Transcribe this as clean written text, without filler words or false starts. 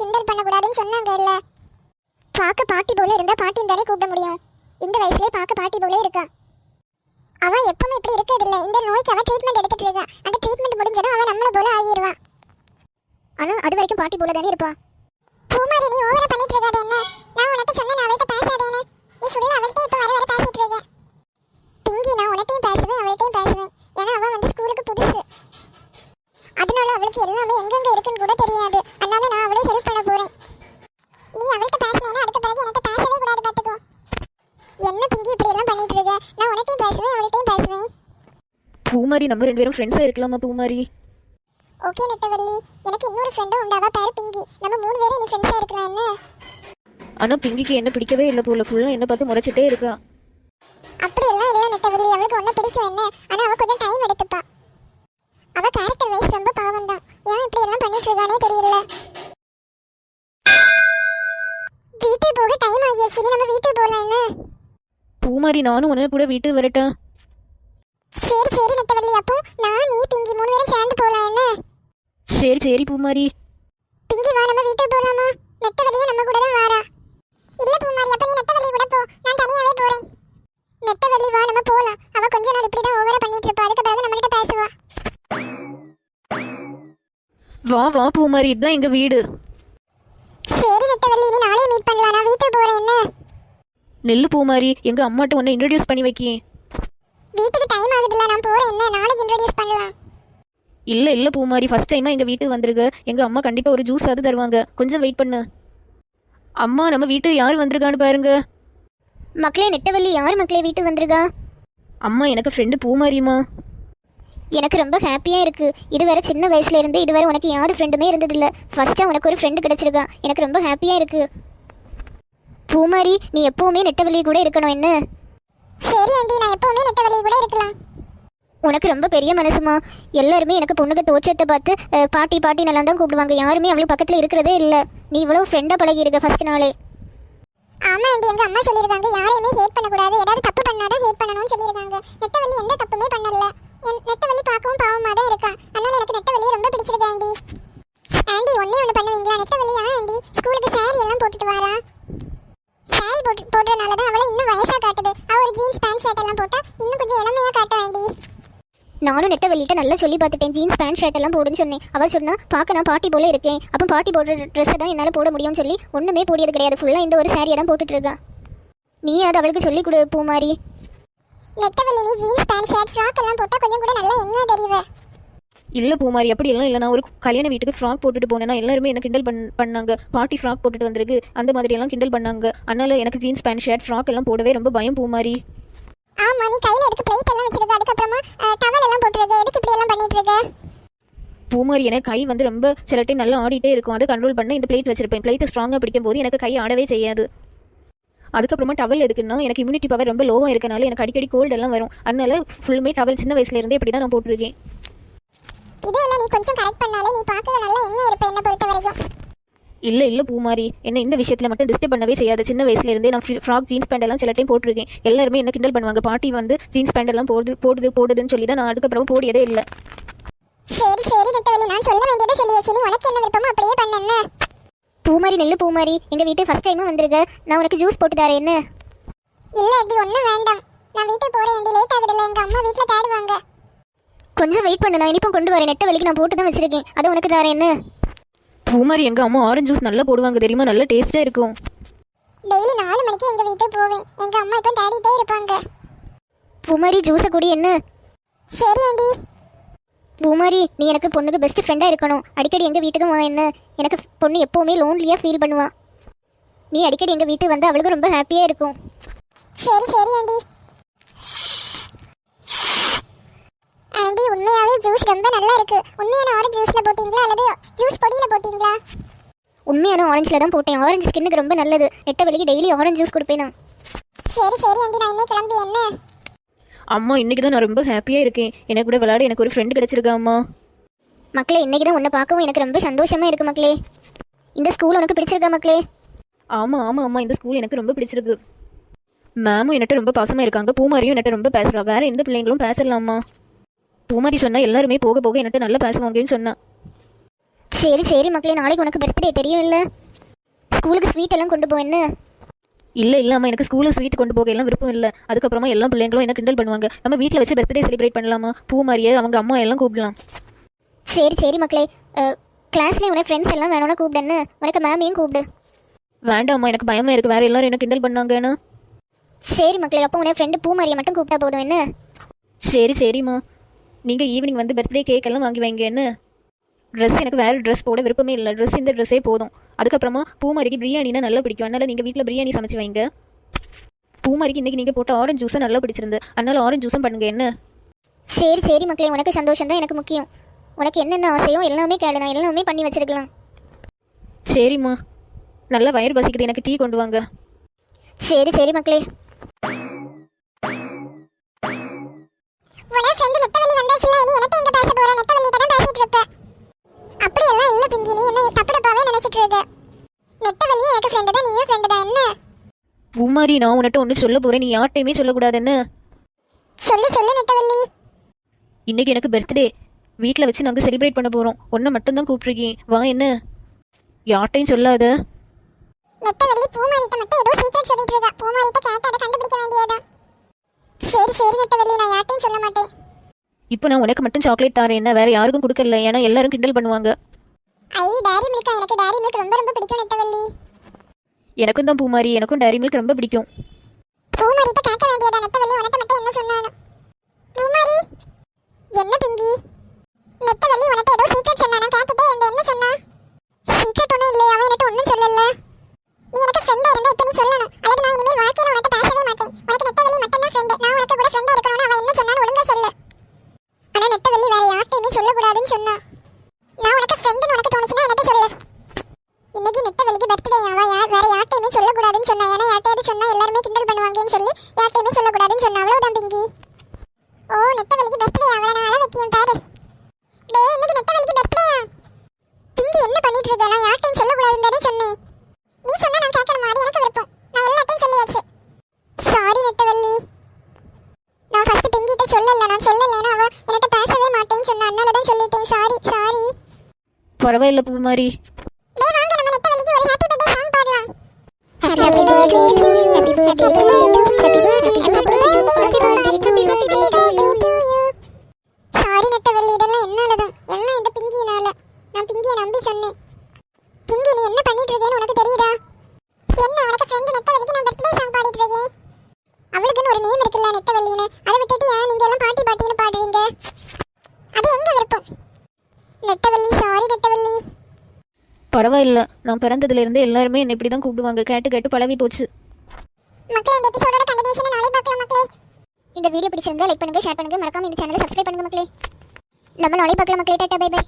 கிண்டல் பண்ணக்கூடாதுன்னு சொன்னாங்க இல்ல. பார்க்க பாட்டி போல இருந்தா பாட்டின்னு தானே கூப்பிட முடியும். இந்த வயசுலயே பார்க்க பாட்டி போல இருக்கா. அவ எப்பவுமே இப்படி இருக்கிறது இல்ல. இந்த நோய்க்கு அவ ட்ரீட்மெண்ட் எடுத்துட்டு இருக்கா. அந்த ட்ரீட்மெண்ட் முடிஞ்சதும் அவ நம்மள போல ஆகிடுவா. ஆனா அது வரைக்கும் பாட்டி போல தானே இருப்பா. பூமாரி நீ ஓவரா பண்ணிட்டு இருக்காத என்ன? நான் உன்கிட்ட சொன்னேன் அவள்கிட்ட பேசாதேன்னு. நீ ஃபுல்லா அவள்கிட்ட இப்ப வர வர பேசிட்டு இருக்க. பிங்கி நான் உன்கிட்டயும் பேசுவேன் அவள்கிட்டயும் பேசுவேன். ஏன்னா அவ வந்து ஸ்கூலுக்கு புதுசு. அதனால அவளுக்கு எல்லாமே எங்கெங்க இருக்குன்னு கூட தெரியாது. அதனால நான் அவளை ஹெல்ப் பண்ண போறேன். நீ அவள்கிட்ட பேசினேன்னா அதுக்கு பிறகு என்கிட்ட பேசவே கூடாது பாத்துக்கோ. என்ன பிங்கி இப்படி எல்லாம் பண்ணிட்டு இருக்க? நான் உன்கிட்டயும் பேசுவேன் அவள்கிட்டயும் பேசுவேன். பூமாரி நம்ம ரெண்டு பேரும் ஃப்ரெண்ட்ஸா இருக்கலாமா பூமாரி? ஓகே நெட்டவள்ளி, எனக்கு இன்னொரு ஃப்ரெண்டும் உண்டாவா பேர் பிங்கி. நம்ம 3 பேரும் நீ ஃப்ரெண்ட்ஸா இருக்கலாம் என்ன? ஆனா பிங்கிக்கு என்ன பிடிக்கவே இல்லை போல. ஃபுல்லா என்ன பார்த்து முறைச்சிட்டே இருக்கா. அப்படி எல்லாம் இல்ல நெட்டவள்ளி, அவளுக்கு ஒன்ன பிடிக்கும் என்ன. ஆனா அவ கொஞ்சம் டைம் எடுத்துப்பா. அவ கேரக்டர் வைஸ் ரொம்ப பாவம் தான். ஏன் இப்படி எல்லாம் பண்ணிட்டு இருக்கானே தெரியல. வீட்டுக்கு போக டைம் ஆகிடுச்சு. நீ நம்ம வீட்டுக்கு போலாம் என்ன? பூமாரி நானும் உன்ன கூட வீட்டு வரட்டா? சரி சரி நெட்டவள்ளி, அப்போ நான் நீ பிங்கி 3 பேரும் சேர்ந்து போலாம் என்ன? சரி சரி பூமாரி. பிங்கி வா நம்ம வீட்டுக்கு போலாமா? நெட்டவள்ளியே நம்ம கூட தான் வாரா. இல்ல பூமாரி, அப்ப நீ நெட்டவள்ளி கூட போ, நான் தனியாவே போறேன். நெட்டவள்ளி வா நம்ம போலாம். அவ கொஞ்ச நாள் இப்படி தான் ஓவரா பண்ணிட்டு இருப்பா. அதுக்கு பிறகு நம்ம கிட்ட பேசுவா. வா வா பூமாரி, இதுதான் எங்க வீடு. சரி நெட்டவள்ளி, நீ நாளைய மீட் பண்ணலாம். நான் வீட்டுக்கு போறேன் என்ன? நெல்லு பூமாரி, எங்க அம்மாட்ட உன்னை இன்ட்ரடியூஸ் பண்ணி வைக்கி. வீட்டுக்கு டைம் ஆகுதுல, நான் போறேன் என்ன? நாளைக்கு இன்ட்ரோடியூஸ் பண்ணலாம். இல்ல இல்ல பூமாரி, ஃபர்ஸ்ட் டைமா எங்க வீட்டுக்கு வந்திருக்க. எங்க அம்மா கண்டிப்பா ஒரு ஜூஸ் அது தருவாங்க. கொஞ்சம் வெயிட் பண்ணு. அம்மா நம்ம வீட்டுக்கு யார் வந்திருக்கான்னு பாருங்க. மக்களே நெட்டவள்ளி யார் மக்களே வீட்டுக்கு வந்திருக்கா? அம்மா எனக்கு ஃப்ரெண்டு பூமாரிமா. எனக்கு ரொம்ப ஹாப்பியாக இருக்குது. இதுவரை சின்ன வயசுல இருந்து இதுவரை உனக்கு யார் ஃப்ரெண்டுமே இருந்ததில்ல. ஃபர்ஸ்ட்டாக உனக்கு ஒரு ஃப்ரெண்டு கிடச்சிருக்கா. எனக்கு ரொம்ப ஹாப்பியாக இருக்குது. பூமாரி நீ எப்போவுமே நெட்டவள்ளி கூட இருக்கணும் என்ன? சரி ஆண்டி, நான் எப்போவுமே நெட்டவள்ளி கூட இருக்கலாம். உனக்கு ரொம்ப பெரிய மனசுமா. எல்லாருமே எனக்கு பொண்ணுக்கு தோற்றத்தை பார்த்து பாட்டி பாட்டி நல்லா தான் கூப்பிடுவாங்க. யாருமே அவளுக்கு பக்கத்தில் இருக்கிறதே இல்லை. நீ இவ்வளோ ஃப்ரெண்டாக பழகி இருக்க ஃபர்ஸ்ட் நாளே. ஆமாம் ஆண்டி, எங்கள் அம்மா சொல்லியிருக்காங்க யாரையுமே ஹேட் பண்ணக்கூடாது, ஏதாவது தப்பு பண்ணாதான் ஹேட் பண்ணணும்னு சொல்லியிருக்காங்க. நெட்டவள்ளி எந்த தப்புமே பண்ணல. நெட்டவள்ளி பார்க்கவும் பாவமாக தான் இருக்கா. அதனால எனக்கு நெட்டவள்ளியை ரொம்ப பிடிச்சிருக்கு ஆண்டி. ஆண்டி ஒன்னே ஒன்று பண்ணுவீங்களா? நெட்டவள்ளி ஆண்டி ஸ்கூலுக்கு சாரி எல்லாம் போட்டுட்டு வாரா. சாரி போடுறதுனால தான் அவளை இன்னும் வயசாக காட்டுது. அவள் ஒரு ஜீன்ஸ் பேண்ட் ஷர்ட் எல்லாம் போட்டால் இன்னும் கொஞ்சம் இளமையாக காட்டும் ஆண்டி. நானும் நெட்டவள்ளிட்ட நல்லா சொல்லி பார்த்துட்டேன். ஜீன்ஸ் பேண்ட் ஷர்ட் எல்லாம் போடுன்னு சொன்னேன். அவள் சொன்னா பார்க்க நான் பாட்டி போல இருக்கேன். அப்போ பாட்டி போடுற ட்ரெஸ்ஸை தான் என்னால் போட முடியும்னு சொல்லி ஒன்றுமே போடியது கிடையாது. ஃபுல்லாக இந்த ஒரு சாரியை தான் போட்டுட்டு இருக்கா. நீ அது அவளுக்கு சொல்லி கொடு பூமாரி. நெட்டவள்ளி நீ ஜீன்ஸ் பேண்ட் ஷர்ட் ஃப்ராக் எல்லாம் போட்டால் கொஞ்சம் கூட நல்லா என்ன தெரியுவே. இல்ல பூமாரி அப்படி எல்லாம் இல்லை. நான் ஒரு கல்யாண வீட்டுக்கு ஃப்ராக் போட்டுட்டு போனேன்னா எல்லாருமே என்ன கிண்டல் பண்ணாங்க. பாட்டி ஃப்ராக் போட்டுட்டு வந்திருக்கு அந்த மாதிரி எல்லாம் கிண்டல் பண்ணாங்க. அதனால எனக்கு ஜீன்ஸ் பேண்ட் ஷர்ட் ஃப்ராக் எல்லாம் போடவே ரொம்ப பயம் பூமாரி. ஆமா, நீ கையில எடுத்து பிளேட் எல்லாம் வச்சிருக்க, அதுக்கு அப்புறமா டவல் எல்லாம் போட்டுருக்க. எதுக்கு இப்படி எல்லாம் பண்ணிட்டு இருக்க? பூமாரி எனக்கு கை வந்து ரொம்ப சில டைம் நல்லா ஆடிட்டே இருக்கும். அதை கண்ட்ரோல் பண்ண இந்த பிளேட் வச்சிருப்பேன். பிளேட்டை ஸ்ட்ராங்காக பிடிக்கும் போது எனக்கு கை ஆடவே செய்யாது. அதுக்கப்புறமா டவல் எதுக்குன்னா எனக்கு இம்யூனிட்டி பவர் ரொம்ப லோவாக இருக்கனால எனக்கு அடிக்கடி கோல்டு எல்லாம் வரும். அதனால ஃபுல்லுமே டவல் சின்ன வயசுல இருந்தே இப்படி தான் நான் போட்டிருக்கேன். இதெல்லாம் நீ கொஞ்சம் கரெக்ட் பண்ணாலே நீ பார்க்க நல்லா என்ன இருப்ப என்ன பொறுத்த வரைக்கும். இல்லை இல்லை பூமாரி, என்ன இந்த விஷயத்தில் மட்டும் டிஸ்டர்ப் பண்ணவே செய்யாது. சின்ன வயசுல இருந்தே நான் ஃப்ராக் ஜீன்ஸ் பேண்ட் எல்லாம் சில டைம் போட்டிருக்கேன். எல்லாருமே என்ன கிண்டல் பண்ணுவாங்க. பாட்டி வந்து ஜீன்ஸ் பேண்ட் எல்லாம் போடுதுன்னு சொல்லி தான் நான் அதுக்கப்புறம் போடியதே இல்லை. சரி சரி நெட்டவள்ளி, நான் சொல்ல வேண்டியதை சொல்லியாச்சு. நீ உனக்கு என்ன விருப்பமோ அப்படியே பண்ண. பூமாரி நெல்லு பூமாரி, எங்க வீட்டு ஃபர்ஸ்ட் டைமா வந்திருக்க. நான் உனக்கு ஜூஸ் போட்டு தரேன் என்ன? இல்ல அடி ஒன்றும் வேண்டாம். நான் வீட்டுக்கு போறேன் ஆண்டி, லேட் ஆகுதுல்ல. எங்க அம்மா வீட்டில் தேடுவாங்க. கொஞ்சம் வெயிட் பண்ணு, நான் இனிப்பும் கொண்டு வரேன். நெட்டவள்ளிக்கு நான் போட்டு தான் வச்சிருக்கேன். அதை உனக்கு தரேன் என்ன? பூமாரி எங்க அம்மா ஆரஞ்சு ஜூஸ் நல்லா போடுவாங்க தெரியுமா? நல்ல டேஸ்டா இருக்கும். டெய்லி 4 மணிக்கு எங்க வீட்டுக்கு போவேன். எங்க அம்மா இப்போ தேடிட்டே இருப்பாங்க. பூமாரி ஜூஸை குடி என்ன? சரி ஆண்டி. பூமாரி நீ எனக்கு பொண்ணுக்கு பெஸ்ட் ஃப்ரெண்டாக இருக்கணும். அடிக்கடி எங்கள் வீட்டுக்கு வா என்ன? எனக்கு பொண்ணு எப்போவுமே லோன்லியாக ஃபீல் பண்ணுவா. நீ அடிக்கடி எங்கள் வீட்டுக்கு வந்து அவளுக்கு ரொம்ப ஹாப்பியாக இருக்கும். சரி சரி ஆண்டி. ஆண்டி உண்மையாவே ஜூஸ் ரொம்ப நல்லா இருக்கு. உண்மையான ஆரஞ்சு ஜூஸ்ல போட்டீங்களா அல்லது ஜூஸ் பொடியில போட்டீங்களா? உண்மையான ஆரஞ்சில் தான் போட்டேன். ஆரஞ்சு ஸ்கின்னுக்கு ரொம்ப நல்லது. நெட்டவள்ளிக்கு டெய்லி ஆரஞ்சு ஜூஸ் கொடுப்பேன் நான். சரி சரி ஆண்டி, நான் இன்னைக்கு கிளம்பி என்ன? அம்மா இன்னைக்கு தான் நான் ரொம்ப ஹாப்பியாக இருக்கேன். எனக்கு கூட விளையாட எனக்கு ஒரு ஃப்ரெண்டு கிடைச்சிருக்கா அம்மா. மக்களே இன்னைக்கு தான் உன்னை பார்க்கவும் எனக்கு ரொம்ப சந்தோஷமா இருக்கு மக்களே. இந்த ஸ்கூல் உனக்கு பிடிச்சிருக்கா மக்களே? ஆமாம் ஆமாம் அம்மா, இந்த ஸ்கூல் எனக்கு ரொம்ப பிடிச்சிருக்கு. மேமும் என்கிட்ட ரொம்ப பாசமாக இருக்காங்க. பூமாரியும் என்கிட்ட ரொம்ப பேசுகிறா. வேற எந்த பிள்ளைங்களும் பேசலாமா? பூமாரி சொன்னா எல்லாருமே போக போக என்கிட்ட நல்லா பேசுவாங்கன்னு சொன்னா. சரி சரி மக்களே, நாளைக்கு உனக்கு பர்த்டே தெரியும் இல்லை? ஸ்கூலுக்கு ஸ்வீட் எல்லாம் கொண்டு போ என்ன? இல்லை அம்மா, எனக்கு ஸ்கூலில் ஸ்வீட் கொண்டு போக எல்லாம் விருப்பம் இல்லை. அதுக்கப்புறமா எல்லா பிள்ளைங்களும் என்ன கிண்டல் பண்ணுவாங்க. நம்ம வீட்டில் வச்சு பர்த்டே செலிப்ரேட் பண்ணலாமா? பூமாரியை அவங்க அம்மா எல்லாம் கூப்பிடலாம். சரி சரி மக்களே, கிளாஸ்லேயே உனக்கு ஃப்ரெண்ட்ஸ் எல்லாம் வேணும்னா கூப்பிடுன்னு, உனக்கு மேமையும் கூப்பிடு. வேண்டாம்மா, எனக்கு பயமாக இருக்குது. வேறு எல்லாரும் என்ன கிண்டல் பண்ணாங்கன்னு. சரி மக்களே, அப்போ உனக்கு ஃப்ரெண்டு பூமாரியை மட்டும் கூப்பிட்டா போதும் என்ன? சரிம்மா, நீங்கள் ஈவினிங் வந்து பர்த்டே கேக் எல்லாம் வாங்கி வைங்க என்ன? ட்ரெஸ் எனக்கு வேறு ட்ரெஸ் போட விருப்பமே இல்லை. ட்ரெஸ் இந்த ட்ரெஸ்ஸே போதும். அதுக்கப்புறமா பூமாரிக்கு பிரியாணினா நல்லா பிடிக்கும். அதனால் நீங்கள் வீட்டில் பிரியாணி சமைச்சு வைங்க. பூமாரிக்கு இன்றைக்கி நீங்கள் போட்ட ஆரஞ்சு ஜூஸை நல்லா பிடிச்சிருந்து, அதனால் ஆரஞ்சு ஜூஸும் பண்ணுங்க என்ன? சரி சரி மக்களே, உனக்கு சந்தோஷம் தான் எனக்கு முக்கியம். உனக்கு என்னென்ன ஆசையோ எல்லாமே கேளு, நான் எல்லாமே பண்ணி வச்சிருக்கலாம். சரிம்மா, நல்லா வயிறு பசிக்குது, எனக்கு டீ கொண்டு வாங்க. சரி சரி மக்களே. உன ஃப்ரெண்ட் நெட்டவலி வந்தாச்சுல, இனி எனக்கு எங்க பேச போற? நெட்டவலிட்ட தான் பேசிட்டு இருப்ப. அப்படி எல்லாம் இல்ல பிங்கி, நீ என்ன தப்பு தப்பாவே நினைச்சிட்டு இருக்க. நெட்டவலி எனக்கு ஃப்ரெண்ட் தான், நீயும் ஃப்ரெண்ட் தான் என்ன? பூமாரி, நான் உன்கிட்ட ஒன்று சொல்ல போகிறேன், நீ யார்ட்டையுமே சொல்லக்கூடாது என்ன? சொல்லு சொல்லு நெட்டவலி. இன்றைக்கி எனக்கு பர்த்டே, வீட்டில் வச்சு நாங்கள் செலிப்ரேட் பண்ண போகிறோம். ஒன்றை மட்டும்தான் கூப்பிட்ருக்கீங்க, வா என்ன? யார்ட்டையும் சொல்லாத. நெட்டவலி பூமாரிட்ட மட்டும் ஏதோ சீக்ரெட் சொல்லிட்டு இருக்கா. பூமாரிட்ட கேட்டு அதை கண்டுபிடிக்க வேண்டியதா. சரி சரி நெட்டவலி, நான் யார்ட்டையும் சொல்ல மாட்டேன். இப்போ நான் உனக்கு மட்டும் சாக்லேட் தரேன் என்ன, வேறு யாருக்கும் கொடுக்கல, ஏன்னா எல்லாரும் கிண்டல் பண்ணுவாங்க. ஐ டைரி மில்கா, எனக்கு டைரி மில்க் ரொம்ப ரொம்ப பிடிக்கும் நெட்டவலி. எனக்கும் தான் பூமாரி, எனக்கும் டைரி மில்க் ரொம்ப பிடிக்கும். பூமாரிட்ட கேட்க வேண்டியதா நெட்டவலி, உனக்கு மட்டும் என்ன சொன்னானோ? பூமாரி என்ன பிங்கி? நெட்டவலி உனக்கு ஏதோ சீக்ரெட் சொன்னானா? கேட்டுட்டே இருந்த, என்ன சொன்னா? சீக்ரெட் ஒன்றும் இல்லை, அவன் எனக்கு ஒன்றும் சொல்லல. நீ எனக்கு ஃப்ரெண்டா இருந்தா இப்போ நீ சொல்லணும், அல்லது நான் இனிமேல் வாழ்க்கையில உனக்கு பேசவே மாட்டேன். உனக்கு நெட்டவலி மட்டும் தான் ஃப்ரெண்ட், நான் உனக்கு கூட ஃப்ரெண்டா இருக்கணும்னு அவன் என்ன சொன்னான்னு ஒழுங்கா சொல்லு. ஆனா நெட்டவலி வேற யார்ட்டையுமே சொல்லக்கூடாதுன்னு சொன்னா. நான் உனக்கு ஃப்ரெண்டுன்னு உனக்கு தோணுச்சுன்னா எனக்கு சொல்லு. இன்னைக்கு நெட்டவலிக்கு பர்த்டே, அவன் வேற யார்ட்டையுமே சொல்லக்கூடாதுன்னு சொன்னா. ஏன்னா யார்ட்டையாவது சொன்னா எல்லாருமே கிண்டல் பண்ணுவாங்கன்னு சொல்லி யார்ட்டையுமே சொல்லக்கூடாதுன்னு சொன்னா. அவ்வளவுதான் பிங்கி. ஓ நெட்டவலிக்கு பர்த்டே, அவளை நான் அழ வைக்கிறேன் பாரு. டேய் இன்னைக்கு நெட்டவலிக்கு பர்த்டேயா? பிங்கி என்ன பண்ணிட்டு இருக்க? நான் யார்ட்டையும் சொல்லக்கூடாதுன்னு தானே சொன்னேன். நீ சொன்னா நான் கேட்கணுமா? அது எனக்கு விருப்பம், நான் எல்லாத்தையும் சொல்லியாச்சு. சாரி நெட்டவலி, நான் ஃபர்ஸ்ட் பிங்கிட்ட சொல்லல. நான் சொல்லலைன்னா அவ என்கிட்ட பேசவே மாட்டேன்னு சொன்னா, அதனால தான் சொல்லிட்டேன். Sorry sorry. பரவாயில்ல பூமாரி. டேய் வாங்க, நம்ம நெட்டவலிக்கு ஒரு ஹேப்பி பர்த்டே சாங் பாடலாம். Happy birthday to you, happy birthday to you, happy birthday to you, happy birthday to you. Sorry Nettavali, இதெல்லாம் என்னால தான், எல்லாம் இந்த பிங்கினால. நான் பிங்கியை நம்பி சொன்னேன். பிங்கி நீ என்ன பண்ணிட்டு இருக்கேன்னு உனக்கு தெரியுதா? என்ன உனக்கு ஃப்ரெண்ட் நெட்டவலிக்கு நான் பர்த்டே சாங் பாடிட்டு இருக்கேன். அவளுக்குன்னு ஒரு நேம் இருக்குல்ல நெட்டவலின்னு, அதை விட்டுட்டு ஏன் நீங்க எல்லாம் பாட்டி பாட்டின்னு பாடுறீங்க? அது எங்க விருப்பம். நெட்டவலி சாரி நெட்டவலி. பரவாயில்ல, நான் பிறந்ததுலேருந்து எல்லாருமே என்னை இப்படி தான் கூப்பிடுவாங்க. கேட்டு கேட்டு பழவி போச்சு. மக்களே இந்த எபிசோடோட கண்டினியூஷனை நாளை பார்க்கலாம் மக்களே. இந்த வீடியோ பிடிச்சிருந்தா லைக் பண்ணுங்க, ஷேர் பண்ணுங்க, மறக்காம இந்த சேனலை சப்ஸ்கிரைப் பண்ணுங்க மக்களே. நம்ம நாளை பார்க்கலாம் மக்களே. Tata bye by.